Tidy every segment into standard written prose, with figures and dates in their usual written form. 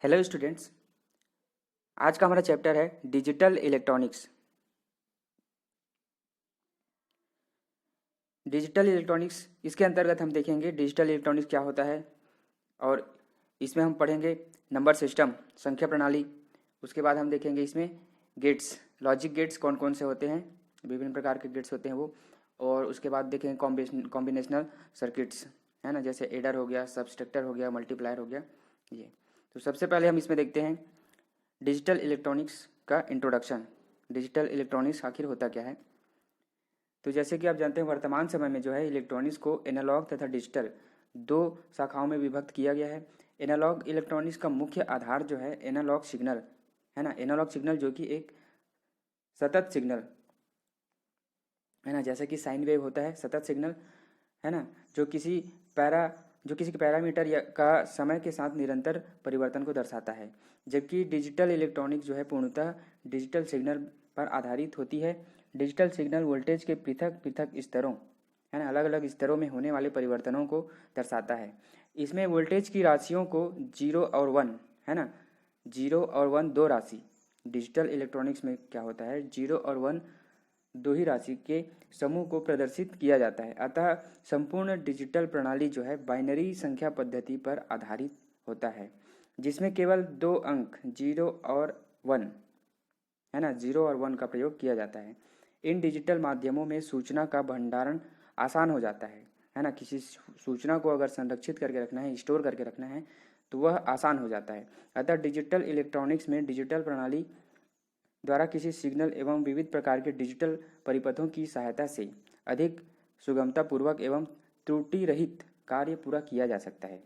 Hello students. आज का हमारा चैप्टर है डिजिटल इलेक्ट्रॉनिक्स। डिजिटल इलेक्ट्रॉनिक्स इसके अंतर्गत हम देखेंगे डिजिटल इलेक्ट्रॉनिक्स क्या होता है, और इसमें हम पढ़ेंगे नंबर सिस्टम, संख्या प्रणाली। उसके बाद हम देखेंगे इसमें गेट्स, लॉजिक गेट्स कौन कौन से होते हैं, विभिन्न प्रकार के गेट्स होते हैं वो। और उसके बाद देखेंगे कॉम्बिनेशनल सर्किट्स, है ना, जैसे एडर हो गया, सबस्ट्रक्टर हो गया, मल्टीप्लायर हो गया। ये तो सबसे पहले हम इसमें देखते हैं डिजिटल इलेक्ट्रॉनिक्स का इंट्रोडक्शन। डिजिटल इलेक्ट्रॉनिक्स आखिर होता क्या है। तो जैसे कि आप जानते हैं वर्तमान समय में जो है इलेक्ट्रॉनिक्स को एनालॉग तथा डिजिटल दो शाखाओं में विभक्त किया गया है। एनालॉग इलेक्ट्रॉनिक्स का मुख्य आधार जो है एनालॉग सिग्नल, है ना, एनालॉग सिग्नल जो कि एक सतत सिग्नल है ना, जैसे कि साइन वेव होता है सतत सिग्नल, है ना, जो किसी पैरामीटर या का समय के साथ निरंतर परिवर्तन को दर्शाता है। जबकि डिजिटल इलेक्ट्रॉनिक्स जो है पूर्णतः डिजिटल सिग्नल पर आधारित होती है। डिजिटल सिग्नल वोल्टेज के पृथक पृथक स्तरों, है ना, अलग अलग स्तरों में होने वाले परिवर्तनों को दर्शाता है। इसमें वोल्टेज की राशियों को 0 और 1, है ना, 0 और 1 दो राशि। डिजिटल इलेक्ट्रॉनिक्स में क्या होता है, 0 और 1 दो ही राशि के समूह को प्रदर्शित किया जाता है। अतः संपूर्ण डिजिटल प्रणाली जो है बाइनरी संख्या पद्धति पर आधारित होता है, जिसमें केवल दो अंक 0 और 1, है ना, 0 और 1 का प्रयोग किया जाता है। इन डिजिटल माध्यमों में सूचना का भंडारण आसान हो जाता है ना। किसी सूचना को अगर संरक्षित करके रखना है, स्टोर करके रखना है, तो वह आसान हो जाता है। अतः डिजिटल इलेक्ट्रॉनिक्स में डिजिटल प्रणाली द्वारा किसी सिग्नल एवं विविध प्रकार के डिजिटल परिपथों की सहायता से अधिक सुगमतापूर्वक एवं त्रुटि रहित कार्य पूरा किया जा सकता है।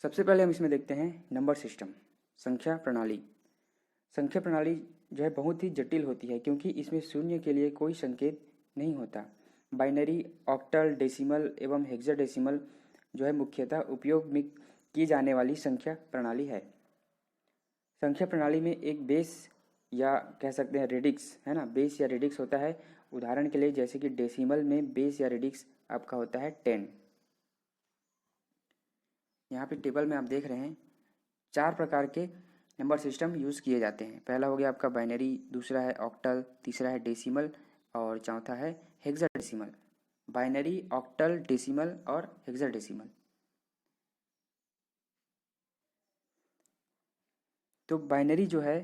सबसे पहले हम इसमें देखते हैं नंबर सिस्टम, संख्या प्रणाली। संख्या प्रणाली जो है बहुत ही जटिल होती है, क्योंकि इसमें शून्य के लिए कोई संकेत नहीं होता। बाइनरी, ऑक्टल, डेसिमल एवं हेक्साडेसिमल जो है मुख्यतः उपयोग में की जाने वाली संख्या प्रणाली है। संख्या प्रणाली में एक बेस या कह सकते हैं रेडिक्स, है ना, बेस या रेडिक्स होता है। उदाहरण के लिए जैसे कि डेसिमल में बेस या रेडिक्स आपका होता है 10। यहाँ पे टेबल में आप देख रहे हैं 4 प्रकार के नंबर सिस्टम यूज़ किए जाते हैं। पहला हो गया आपका बाइनरी, दूसरा है ऑक्टल, तीसरा है डेसिमल और चौथा है हेक्साडेसिमल। बाइनरी, ऑक्टल, डेसिमल और हेक्साडेसिमल। तो बाइनरी जो है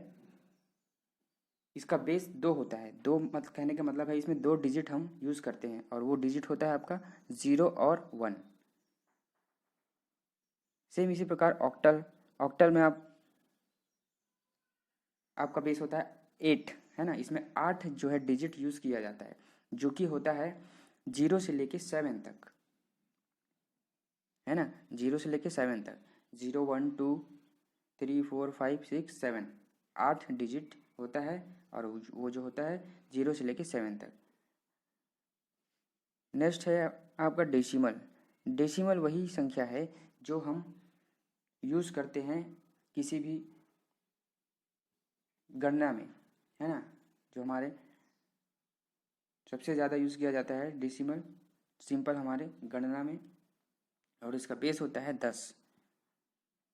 इसका बेस 2 होता है। दो मत कहने का मतलब है इसमें 2 डिजिट हम यूज़ करते हैं, और वो डिजिट होता है आपका 0 और 1। सेम इसी प्रकार ऑक्टल, ऑक्टल में आपका बेस होता है 8, है ना। इसमें 8 जो है डिजिट यूज़ किया जाता है, जो कि होता है 0 से लेके 7 तक, है ना, 0 से लेके 7 तक, 0 1 2 3 4 5 6 7, 8 डिजिट होता है। और वो जो होता है 0 से लेके 7 तक। नेक्स्ट है आपका डेसिमल। डेसिमल वही संख्या है जो हम यूज़ करते हैं किसी भी गणना में, है ना, जो हमारे सबसे ज़्यादा यूज़ किया जाता है डेसिमल सिंपल हमारे गणना में, और इसका बेस होता है 10।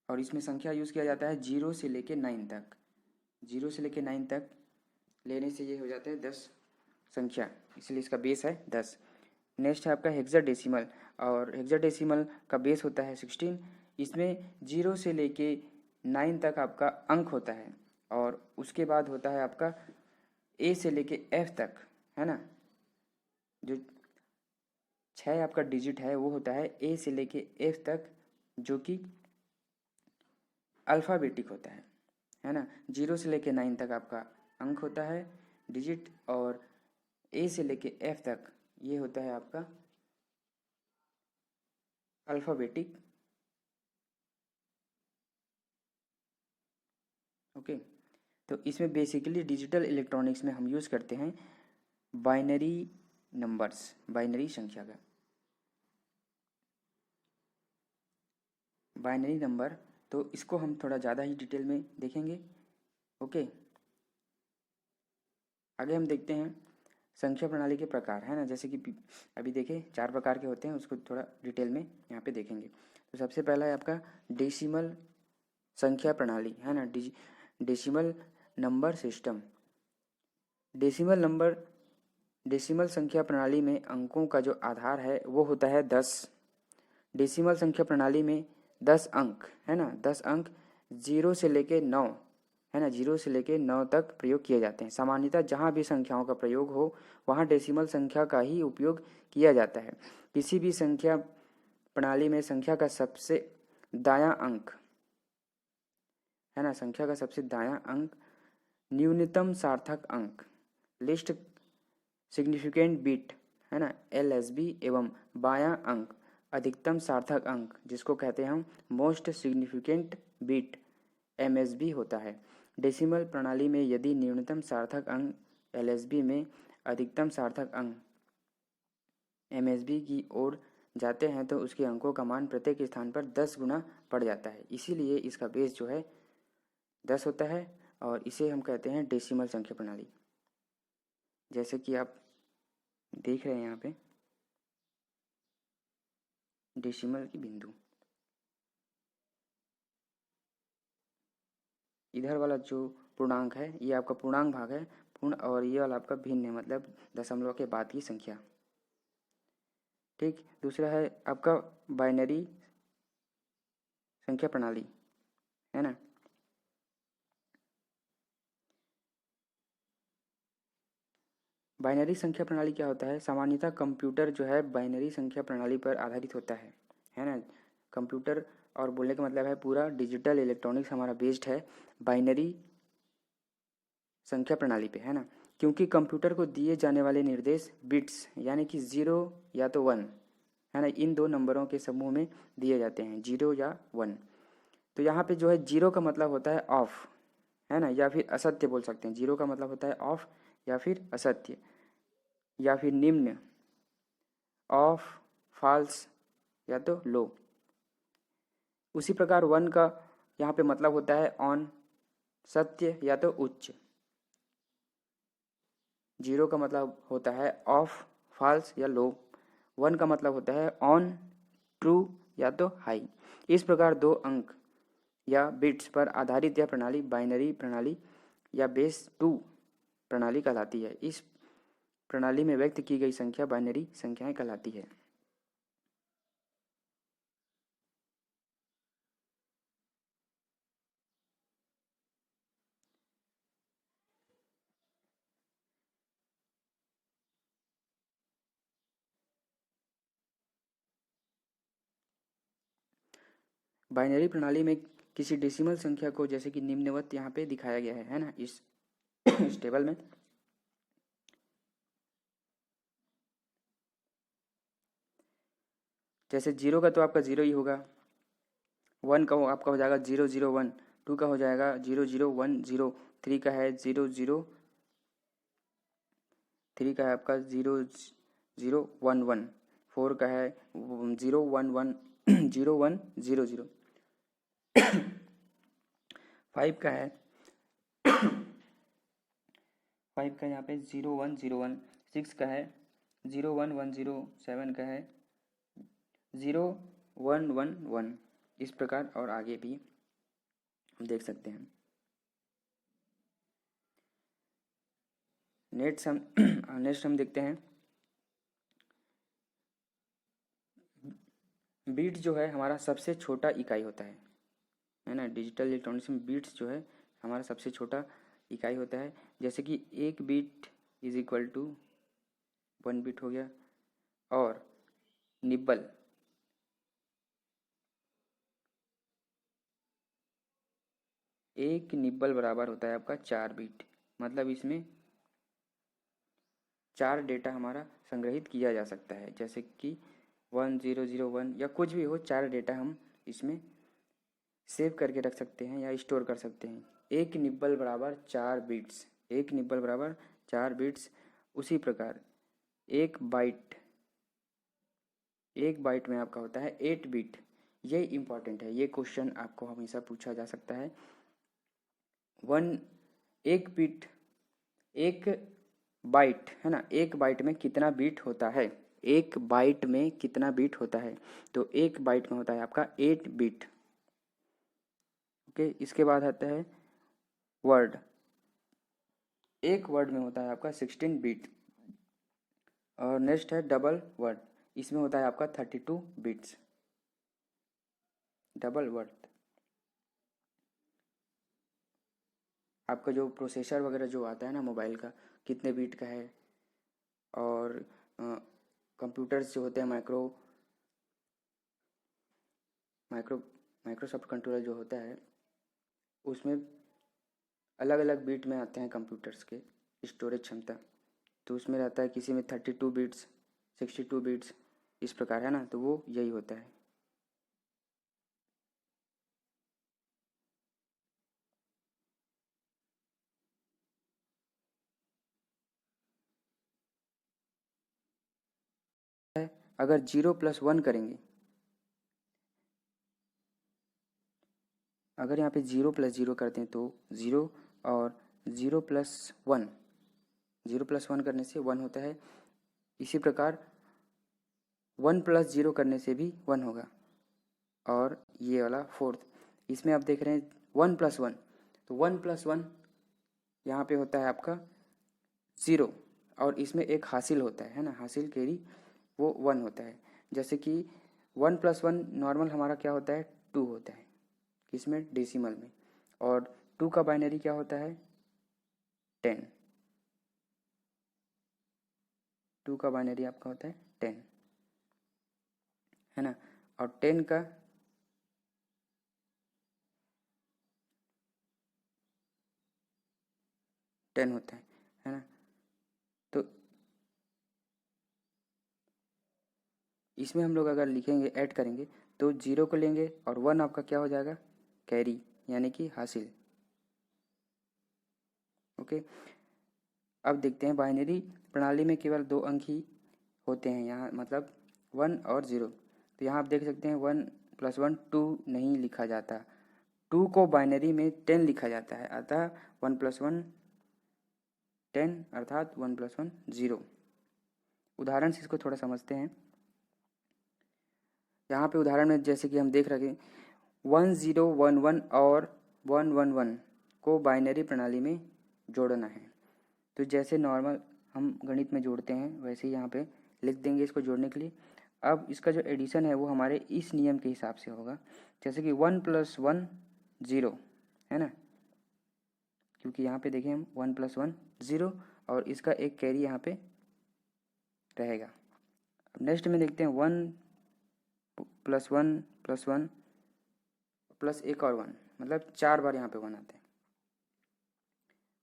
और इसमें संख्या यूज़ किया जाता है 0 से लेके 9 तक। 0 से लेके 9 तक लेने से ये हो जाता है 10 संख्या, इसलिए इसका बेस है 10। नेक्स्ट है आपका हेक्साडेसिमल, और हेक्साडेसिमल का बेस होता है 16। इसमें 0 से लेके 9 तक आपका अंक होता है, और उसके बाद होता है आपका ए से लेके एफ तक, है ना। जो 6 आपका डिजिट है वो होता है ए से लेके एफ तक, जो कि अल्फ़ाबेटिक होता है ना। 0 से लेके 9 तक आपका अंक होता है डिजिट, और ए से लेके एफ तक ये होता है आपका अल्फ़ाबेटिक। ओके, तो इसमें बेसिकली डिजिटल इलेक्ट्रॉनिक्स में हम यूज़ करते हैं बाइनरी नंबर्स, बाइनरी संख्या का बाइनरी नंबर। तो इसको हम थोड़ा ज़्यादा ही डिटेल में देखेंगे। ओके, आगे हम देखते हैं संख्या प्रणाली के प्रकार है ना, जैसे कि अभी देखिए 4 प्रकार के होते हैं, उसको थोड़ा डिटेल में यहाँ पे देखेंगे। तो सबसे पहला है आपका डेसिमल संख्या प्रणाली है ना, डेसिमल नंबर सिस्टम। डेसिमल संख्या प्रणाली में अंकों का जो आधार है वो होता है 10। डेसिमल संख्या प्रणाली में 10 अंक है ना, 10 अंक 0 से लेके 9 है ना, 0 से लेके 9 तक प्रयोग किए जाते हैं। सामान्यतः जहाँ भी संख्याओं का प्रयोग हो वहाँ डेसिमल संख्या का ही उपयोग किया जाता है। किसी भी संख्या प्रणाली में संख्या का सबसे दायां अंक है ना, संख्या का सबसे दायां अंक न्यूनतम सार्थक अंक लिस्ट सिग्निफिकेंट बिट है ना, LSB एवं बायां अंक अधिकतम सार्थक अंक जिसको कहते हैं हम मोस्ट सिग्निफिकेंट बिट MSB होता है। डेसिमल प्रणाली में यदि न्यूनतम सार्थक अंक LSB में अधिकतम सार्थक अंक MSB की ओर जाते हैं तो उसके अंकों का मान प्रत्येक स्थान पर 10 गुना बढ़ जाता है। इसीलिए इसका बेस जो है 10 होता है और इसे हम कहते हैं डेसिमल संख्या प्रणाली। जैसे कि आप देख रहे हैं यहाँ पे डेसिमल की बिंदु, इधर वाला जो पूर्णांक है ये आपका पूर्णांक भाग है पूर्ण, और ये वाला आपका भिन्न है, मतलब दशमलव के बाद की संख्या। ठीक, दूसरा है आपका बाइनरी संख्या प्रणाली है ना। बाइनरी संख्या प्रणाली क्या होता है? सामान्यतः कंप्यूटर जो है बाइनरी संख्या प्रणाली पर आधारित होता है ना। कंप्यूटर और बोलने का मतलब है पूरा डिजिटल इलेक्ट्रॉनिक्स हमारा बेस्ड है बाइनरी संख्या प्रणाली पे है ना, क्योंकि कंप्यूटर को दिए जाने वाले निर्देश बिट्स यानी कि 0 या तो 1 है ना, इन दो नंबरों के समूह में दिए जाते हैं, 0 या 1। तो यहाँ पे जो है 0 का मतलब होता है ऑफ है ना, या फिर असत्य बोल सकते हैं। 0 का मतलब होता है ऑफ या फिर असत्य या फिर निम्न, ऑफ, फॉल्स या तो लो। उसी प्रकार 1 का यहाँ पे मतलब होता है ऑन, सत्य या तो उच्च। 0 का मतलब होता है ऑफ, फॉल्स या लो। 1 का मतलब होता है ऑन, ट्रू या तो हाई। इस प्रकार 2 अंक या बिट्स पर आधारित यह प्रणाली बाइनरी प्रणाली या बेस 2 प्रणाली कहलाती है। इस प्रणाली में व्यक्त की गई संख्या बाइनरी संख्याएं कहलाती है। बाइनरी प्रणाली में किसी डेसिमल संख्या को जैसे कि निम्नवत यहाँ पे दिखाया गया है ना, इस इस टेबल में। जैसे 0 का तो आपका 0 ही होगा, 1 का आपका हो जाएगा 0 0 1, 2 का हो जाएगा 0 0 1 0, 3 का है 0 0, 3 का है आपका 0 0 1 1, 4 का है 0 1 1 0 1 0 0, 5 का है 5 का यहाँ पे 0 1 0 1, 6 का है 0 1 1 0, 7 का है 0 1 1 1। इस प्रकार और आगे भी हम देख सकते हैं। नेक्स्ट हम देखते हैं बीट जो है हमारा सबसे छोटा इकाई होता है ना। डिजिटल इलेक्ट्रॉनिक्स में बीट्स जो है हमारा सबसे छोटा इकाई होता है। जैसे कि 1 bit is equal to 1 bit हो गया, और निब्बल 1 निब्बल बराबर होता है आपका 4 बीट। मतलब इसमें 4 डेटा हमारा संग्रहित किया जा सकता है, जैसे कि 1 0 0 1 या कुछ भी हो, 4 डेटा हम इसमें सेव करके रख सकते हैं या स्टोर कर सकते हैं। 1 निब्बल बराबर 4 बिट्स, 1 निब्बल बराबर 4 बिट्स। उसी प्रकार 1 बाइट में आपका होता है 8 बिट। ये इम्पॉर्टेंट है, ये क्वेश्चन आपको हमेशा पूछा जा सकता है। 1 बिट, 1 बाइट, है ना, एक बाइट में कितना बीट होता है, एक बाइट में कितना बीट होता है, तो एक बाइट में होता है आपका 8 बीट। ओके, इसके बाद आता है वर्ड, एक वर्ड में होता है आपका 16 बीट। और नेक्स्ट है डबल वर्ड, इसमें होता है आपका 32 बीट्स, डबल वर्ड। आपका जो प्रोसेसर वगैरह जो आता है ना मोबाइल का, कितने बीट का है, और कंप्यूटर्स जो होते हैं माइक्रोसॉफ्ट कंट्रोलर जो होता है, उसमें अलग अलग बीट में आते हैं कंप्यूटर्स के स्टोरेज क्षमता। तो उसमें रहता है किसी में 32 बीट्स, 62 बीट्स, इस प्रकार, है ना, तो वो यही होता है। अगर 0+1 करेंगे, अगर यहाँ पे 0+0 करते हैं तो 0, और 0+1, 0+1 करने से 1 होता है। इसी प्रकार 1+0 करने से भी 1 होगा। और ये वाला फोर्थ, इसमें आप देख रहे हैं 1+1, तो 1+1 यहाँ पे होता है आपका 0, और इसमें एक हासिल होता है ना, हासिल कैरी, वो 1 होता है। जैसे कि 1+1 नॉर्मल हमारा क्या होता है, 2 होता है, किसमें, डेसिमल में। और 2 का बाइनरी क्या होता है, 10, 2 का बाइनरी आपका होता है 10, है ना। और 10 का 10 होता है ना। तो इसमें हम लोग अगर लिखेंगे, ऐड करेंगे, तो 0 को लेंगे और 1 आपका क्या हो जाएगा, कैरी, यानी कि हासिल। ओके, अब देखते हैं बाइनरी प्रणाली में केवल 2 अंक ही होते हैं यहाँ, मतलब 1 और 0। तो यहाँ आप देख सकते हैं 1+1 2 नहीं लिखा जाता, 2 को बाइनरी में 10 लिखा जाता है, अतः 1+1 10, अर्थात 1+1 0। उदाहरण से इसको थोड़ा समझते हैं। यहाँ पे उदाहरण में जैसे कि हम देख रहे हैं 1011 और 111 को बाइनरी प्रणाली में जोड़ना है। तो जैसे नॉर्मल हम गणित में जोड़ते हैं, वैसे ही यहाँ पे लिख देंगे इसको जोड़ने के लिए। अब इसका जो एडिशन है वो हमारे इस नियम के हिसाब से होगा, जैसे कि 1+1 0, है ना, क्योंकि यहाँ पे देखें हम 1+1 0, और इसका एक कैरी यहाँ पे रहेगा। अब नेक्स्ट में देखते हैं 1+1+1 प्लस एक और 1, मतलब 4 बार यहाँ पे 1 आते हैं,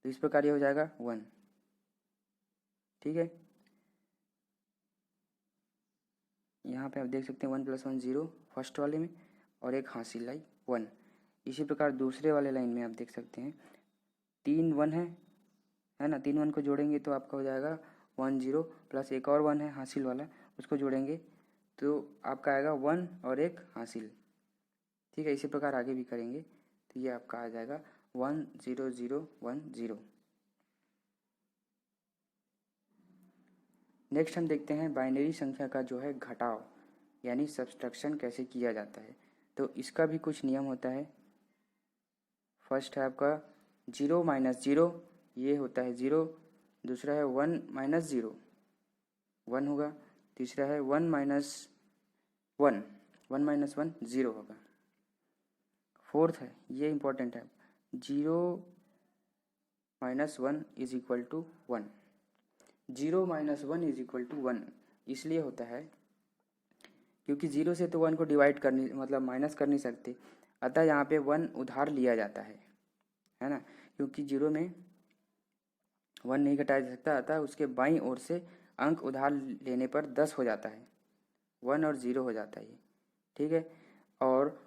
तो इस प्रकार ये हो जाएगा 1। ठीक है, यहाँ पे आप देख सकते हैं 1+1 0 फर्स्ट वाले में, और एक हासिल लाई 1। इसी प्रकार दूसरे वाले लाइन में आप देख सकते हैं 3 1 है ना, 3 1 को जोड़ेंगे तो आपका हो जाएगा 1 0, प्लस एक और 1 है हासिल वाला, उसको जोड़ेंगे तो आपका आएगा 1 और एक हासिल। ठीक है, इसी प्रकार आगे भी करेंगे तो ये आपका आ जाएगा 1 0 0 1 0। नेक्स्ट हम देखते हैं बाइनरी संख्या का जो है घटाव, यानी सब्सट्रैक्शन कैसे किया जाता है। तो इसका भी कुछ नियम होता है। फर्स्ट है आपका 0 - 0, ये होता है 0। दूसरा है 1 - 0, 1 होगा। तीसरा है 1 - 1, 1 - 1 0 होगा। फोर्थ है, ये इंपॉर्टेंट है, 0 - 1 is equal to 1। 0 - 1 is equal to 1 इसलिए होता है क्योंकि 0 से तो 1 को डिवाइड कर नहीं, मतलब माइनस कर नहीं सकते, अतः यहाँ पे 1 उधार लिया जाता है ना, क्योंकि 0 में 1 नहीं घटाया जा सकता, अतः उसके बाईं ओर से अंक उधार लेने पर 10 हो जाता है, 1 और 0 हो जाता है ये। ठीक है, और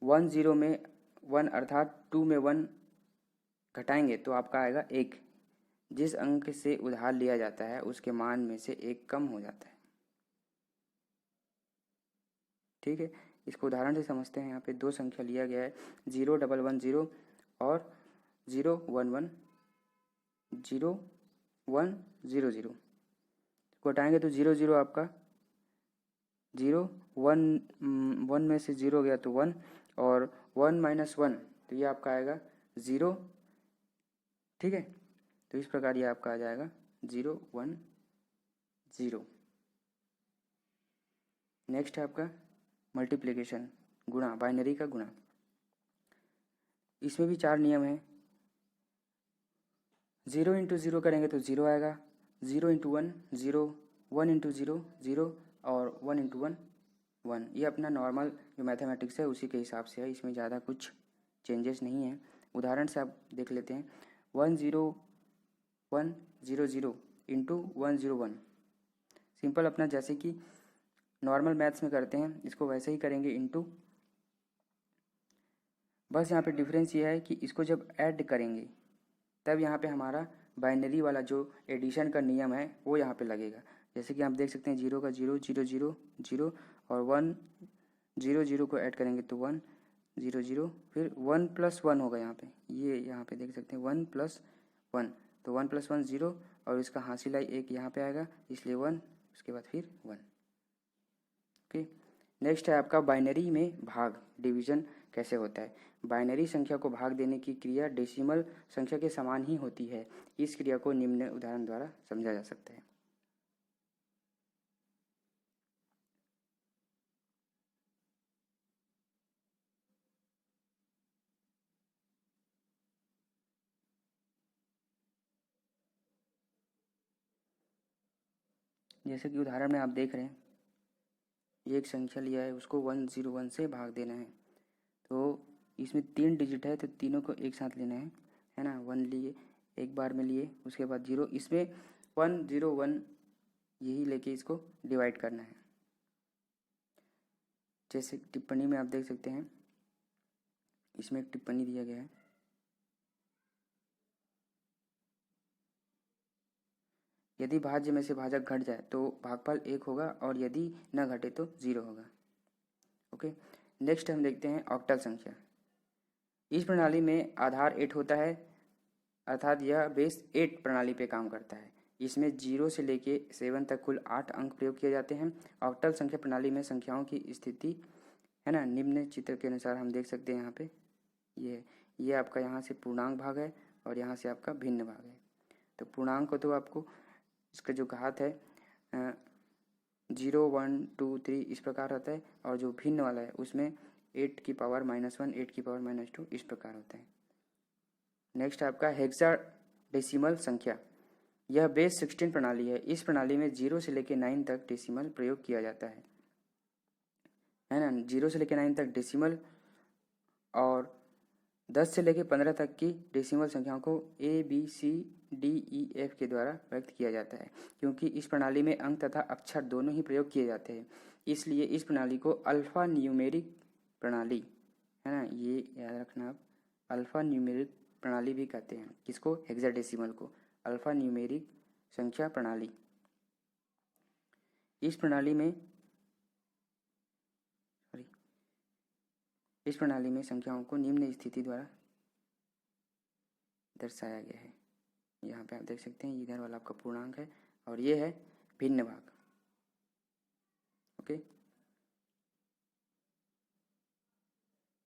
1 0 में 1 अर्थात 2 में 1 घटाएंगे तो आपका आएगा 1। जिस अंक से उधार लिया जाता है उसके मान में से 1 कम हो जाता है। ठीक है, इसको उदाहरण से समझते हैं। यहाँ पे 2 संख्या लिया गया है, 0 1 1 0 और 0 1 1 0 1 0 0 को हटाएंगे तो 0 0 आपका 0 1 1 में से 0 गया तो 1 और 1 माइनस 1 तो ये आपका आएगा 0। ठीक है, तो इस प्रकार ये आपका आ जाएगा 0 1 0। नेक्स्ट है आपका मल्टीप्लिकेशन, गुणा, बाइनरी का गुणा। इसमें भी 4 नियम हैं। 0 इंटू 0 करेंगे तो 0 आएगा, 0 इंटू 1 0, 1 इंटू 0 0 और 1 इंटू 1 1। ये अपना नॉर्मल जो मैथमेटिक्स है उसी के हिसाब से है, इसमें ज़्यादा कुछ चेंजेस नहीं है। उदाहरण से आप देख लेते हैं, 1 0 1 0 0 इंटू 1 0 1। सिंपल अपना जैसे कि नॉर्मल मैथ्स में करते हैं इसको वैसे ही करेंगे इंटू। बस यहाँ पे डिफरेंस ये है कि इसको जब ऐड करेंगे तब यहाँ पे हमारा बाइनरी वाला जो एडिशन का नियम है वो यहाँ पे लगेगा। जैसे कि आप देख सकते हैं 0 का 0 0 0 0 और 1 0 0 को ऐड करेंगे तो 1 0 0, फिर 1 प्लस 1 होगा यहाँ पे, ये यहाँ पे देख सकते हैं 1 प्लस 1, तो 1 प्लस 1 0 और इसका हासिल आई 1 यहाँ पे आएगा इसलिए 1, उसके बाद फिर 1। ओके, नेक्स्ट है आपका बाइनरी में भाग, डिवीजन कैसे होता है। बाइनरी संख्या को भाग देने की क्रिया डेसिमल संख्या के समान ही होती है। इस क्रिया को निम्न उदाहरण द्वारा समझा जा सकता है। जैसे कि उदाहरण में आप देख रहे हैं, ये एक संख्या लिया है, उसको 101 से भाग देना है। तो इसमें 3 डिजिट है तो तीनों को एक साथ लेना है ना। 1 लिए, एक बार में लिए, उसके बाद 0, इसमें 101 यही लेके इसको डिवाइड करना है। जैसे टिप्पणी में आप देख सकते हैं, इसमें एक टिप्पणी दिया गया है, यदि भाज्य में से भाजक घट जाए तो भागफल 1 होगा और यदि न घटे तो 0 होगा। ओके, नेक्स्ट हम देखते हैं ऑक्टल संख्या। इस प्रणाली में आधार 8 होता है, अर्थात यह बेस 8 प्रणाली पे काम करता है। इसमें 0 से लेके 7 तक कुल 8 अंक प्रयोग किए जाते हैं। ऑक्टल संख्या प्रणाली में संख्याओं की स्थिति है ना, निम्न चित्र के अनुसार हम देख सकते हैं। यहाँ पे ये आपका यहाँ से पूर्णांक भाग है और यहाँ से आपका भिन्न भाग है। तो पूर्णांक को तो आपको इसका जो घात है 0 1 2 3 इस प्रकार होता है, और जो भिन्न वाला है उसमें 8 की पावर -1 8 की पावर -2 इस प्रकार होता है। नेक्स्ट आपका हेक्साडेसिमल संख्या। यह बेस 16 प्रणाली है। इस प्रणाली में 0 से लेकर 9 तक डेसिमल प्रयोग किया जाता है ना। 0 से लेकर 9 तक डेसिमल और 10 से लेकर 15 तक की डेसिमल संख्याओं को ABCDEF के द्वारा व्यक्त किया जाता है। क्योंकि इस प्रणाली में अंक तथा अक्षर दोनों ही प्रयोग किए जाते हैं, इसलिए इस प्रणाली को अल्फा न्यूमेरिक प्रणाली है ना, ये याद रखना आप, अल्फा न्यूमेरिक प्रणाली भी कहते हैं। किसको? हेक्साडेसिमल को अल्फा न्यूमेरिक संख्या प्रणाली। इस प्रणाली में संख्याओं को निम्न स्थिति द्वारा दर्शाया गया है। यहाँ पे आप देख सकते हैं, इधर वाला आपका पूर्णांक है और ये है भिन्न भाग। ओके।